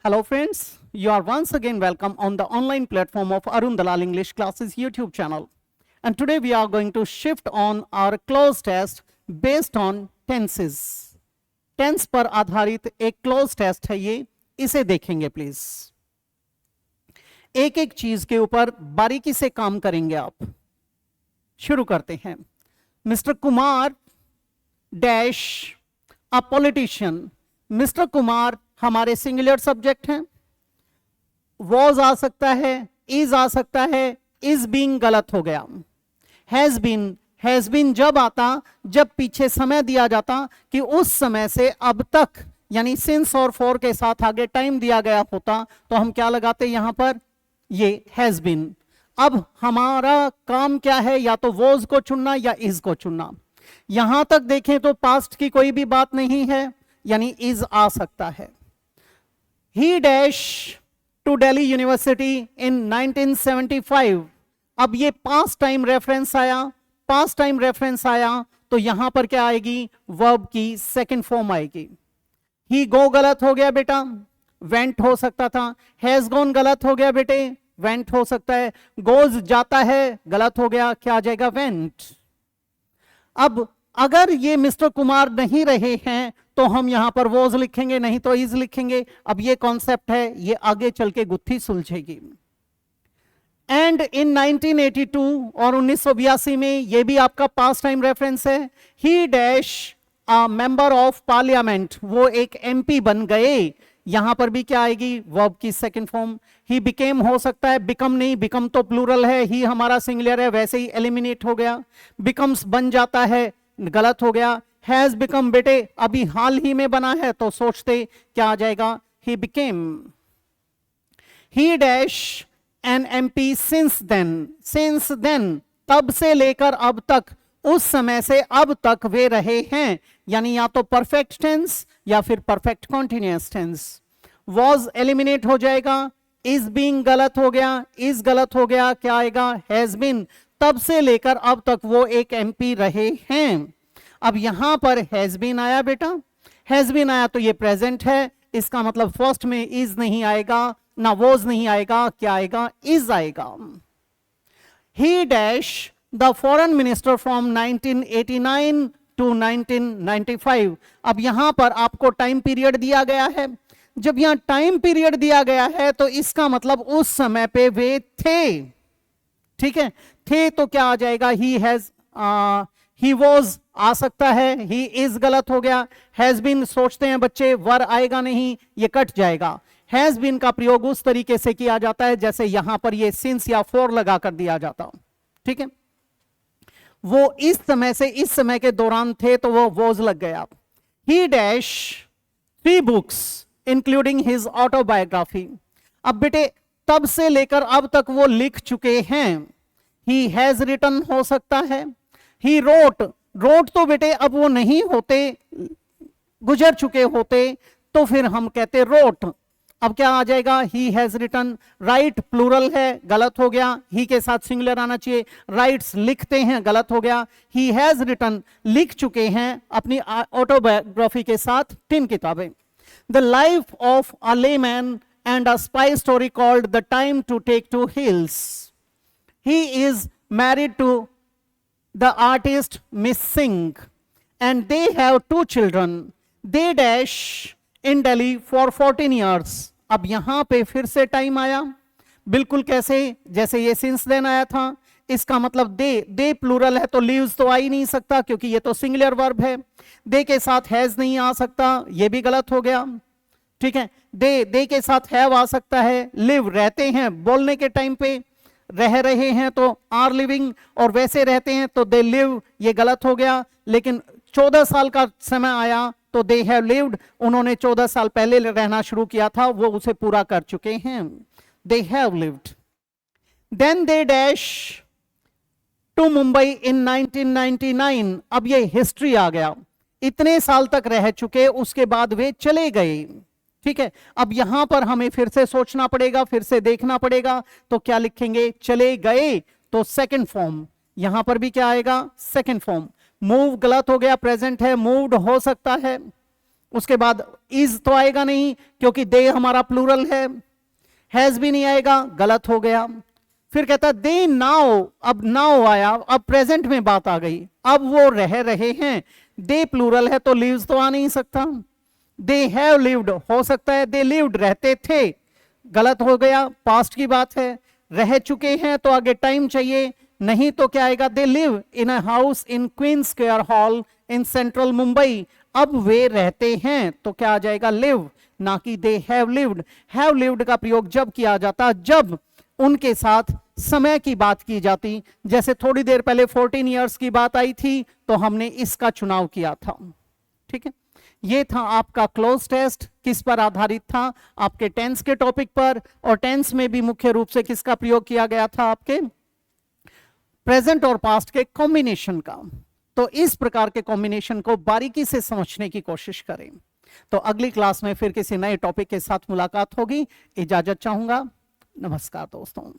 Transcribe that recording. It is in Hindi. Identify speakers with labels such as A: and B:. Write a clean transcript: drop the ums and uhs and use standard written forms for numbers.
A: Hello friends, you are once again welcome on the online platform of Arun Dalal English Classes YouTube channel. And today we are going to shift on our cloze test based on tenses. Tense पर आधारित एक क्लोज टेस्ट है ये, इसे देखेंगे प्लीज. एक एक चीज के ऊपर बारीकी से काम करेंगे आप. शुरू करते हैं. Mister Kumar dash a politician. Mister Kumar हमारे सिंगुलर सब्जेक्ट हैं. वॉज आ सकता है, इज आ सकता है, इज बीइंग गलत हो गया. हैज बीन जब आता, जब पीछे समय दिया जाता कि उस समय से अब तक, यानी सिंस और फॉर के साथ आगे टाइम दिया गया होता तो हम क्या लगाते यहां पर, ये हैज बीन. अब हमारा काम क्या है, या तो वॉज को चुनना या इज को चुनना. यहां तक देखें तो पास्ट की कोई भी बात नहीं है, यानी इज आ सकता है. He dash to Delhi University in 1975. अब ये पास्ट टाइम रेफरेंस आया. पास्ट टाइम रेफरेंस आया तो यहां पर क्या आएगी, वर्ब की सेकंड फॉर्म आएगी. ही गो गलत हो गया बेटा, वेंट हो सकता था. हैज गॉन गलत हो गया बेटे, वेंट हो सकता है. गोज जाता है, गलत हो गया, क्या आ जाएगा, वेंट. अब अगर ये मिस्टर कुमार नहीं रहे हैं तो हम यहां पर वॉज लिखेंगे, नहीं तो इज लिखेंगे. अब ये कॉन्सेप्ट है, ये आगे चल के गुत्थी सुलझेगी. एंड इन 1982 और 1982 में, ये भी आपका पास्ट टाइम रेफरेंस है. ही dash a member of parliament, वो एक एमपी बन गए. यहां पर भी क्या आएगी, वर्ब की सेकंड फॉर्म. ही बिकेम हो सकता है, बिकम नहीं, बिकम तो प्लूरल है, ही हमारा सिंगुलर है, वैसे ही एलिमिनेट हो गया. बिकम्स बन जाता है, गलत हो गया. हैज बिकम बेटे अभी हाल ही में बना है तो सोचते क्या आ जाएगा, he became. He dash an MP since then. Since then तब से लेकर अब तक, उस समय से अब तक वे रहे हैं, यानी या तो परफेक्ट टेंस या फिर perfect continuous tense. Was eliminate हो जाएगा. इज बीइंग गलत हो गया, इज गलत हो गया, क्या आएगा, हैज बीन. तब से लेकर अब तक वो एक एमपी रहे हैं. अब यहां पर हैज बीन आया बेटा, हैज बीन आया तो ये प्रेजेंट है, इसका मतलब फर्स्ट में इज नहीं आएगा, ना वॉज नहीं आएगा, क्या आएगा, इज आएगा. He dash the foreign minister from 1989 to 1995. अब यहां पर आपको टाइम पीरियड दिया गया है. जब यहां टाइम पीरियड दिया गया है तो इसका मतलब उस समय पे वे थे. ठीक है, थे तो क्या आ जाएगा, ही हैज, ही वॉज आ सकता है, ही इज गलत हो गया. हैज बीन सोचते हैं बच्चे, वर आएगा नहीं, ये कट जाएगा. हैज बीन का प्रयोग उस तरीके से किया जाता है जैसे यहां पर ये सिंस या फॉर लगा कर दिया जाता. ठीक है, वो इस समय से इस समय के दौरान थे तो वो वॉज लग गया. ही dash 3 books including his autobiography. अब बेटे तब से लेकर अब तक वो लिख चुके हैं. ही हैज रिटन हो सकता है. ही रोट, रोट तो बेटे अब वो नहीं होते, गुजर चुके होते, तो फिर हम कहते रोट. अब क्या आ जाएगा, he has written. Right plural है, गलत हो गया, ही के साथ सिंगुलर आना चाहिए. राइट्स लिखते हैं, गलत हो गया. ही हैज रिटन लिख चुके हैं अपनी ऑटोबायोग्राफी के साथ 3 किताबें. The life of a layman and a spy story called The Time to Take to Hills. He is married to the artist Miss Singh and they have 2 children. They dash in Delhi for 14 years. अब यहां पे फिर से टाइम आया, बिल्कुल कैसे, जैसे ये सिंस देन आया था. इसका मतलब दे प्लूरल है तो लीव्स तो आ ही नहीं सकता क्योंकि ये तो सिंगुलर वर्ब है. दे के साथ हैज नहीं आ सकता, ये भी गलत हो गया. ठीक है, दे के साथ हैव आ सकता है. लिव रहते हैं, बोलने के टाइम पे रह रहे हैं तो आर लिविंग, और वैसे रहते हैं तो दे लिव, ये गलत हो गया. लेकिन 14 साल का समय आया तो दे हैव लिव्ड. उन्होंने 14 साल पहले रहना शुरू किया था, वो उसे पूरा कर चुके हैं. They have lived. Then they dash to Mumbai in 1999. अब ये हिस्ट्री आ गया, इतने साल तक रह चुके, उसके बाद वे चले गए. ठीक है, अब यहां पर हमें फिर से सोचना पड़ेगा, फिर से देखना पड़ेगा. तो क्या लिखेंगे, चले गए तो सेकंड फॉर्म. यहां पर भी क्या आएगा, सेकंड फॉर्म. मूव गलत हो गया, प्रेजेंट है, मूव्ड हो सकता है. उसके बाद इज तो आएगा नहीं क्योंकि दे हमारा प्लूरल है, हैज भी नहीं आएगा, गलत हो गया। फिर कहता है दे नाउ, अब नाउ आया, अब प्रेजेंट में बात आ गई, अब वो रह रहे हैं, दे प्लूरल है तो लिव्स तो आ नहीं सकता। दे हैव लिव्ड हो सकता है, दे लिव्ड रहते थे, गलत हो गया, पास्ट की बात है। रह चुके हैं तो आगे टाइम चाहिए, नहीं तो क्या आएगा, they live in a house in queen square hall in central Mumbai, अब वे रहते हैं तो क्या आ जाएगा, लिव, ना कि दे हैव लिव्ड। हैव लिव्ड का प्रयोग जब किया जाता जब उनके साथ समय की बात की जाती, जैसे थोड़ी देर पहले 14 इयर्स की बात आई थी तो हमने इसका चुनाव किया था। ठीक है, ये था आपका क्लोज टेस्ट, किस पर आधारित था, आपके टेंस के टॉपिक पर, और टेंस में भी मुख्य रूप से किसका प्रयोग किया गया था, आपके प्रेजेंट और पास्ट के कॉम्बिनेशन का। तो इस प्रकार के कॉम्बिनेशन को बारीकी से समझने की कोशिश करें। तो अगली क्लास में फिर किसी नए टॉपिक के साथ मुलाकात होगी। इजाजत चाहूंगा। नमस्कार दोस्तों।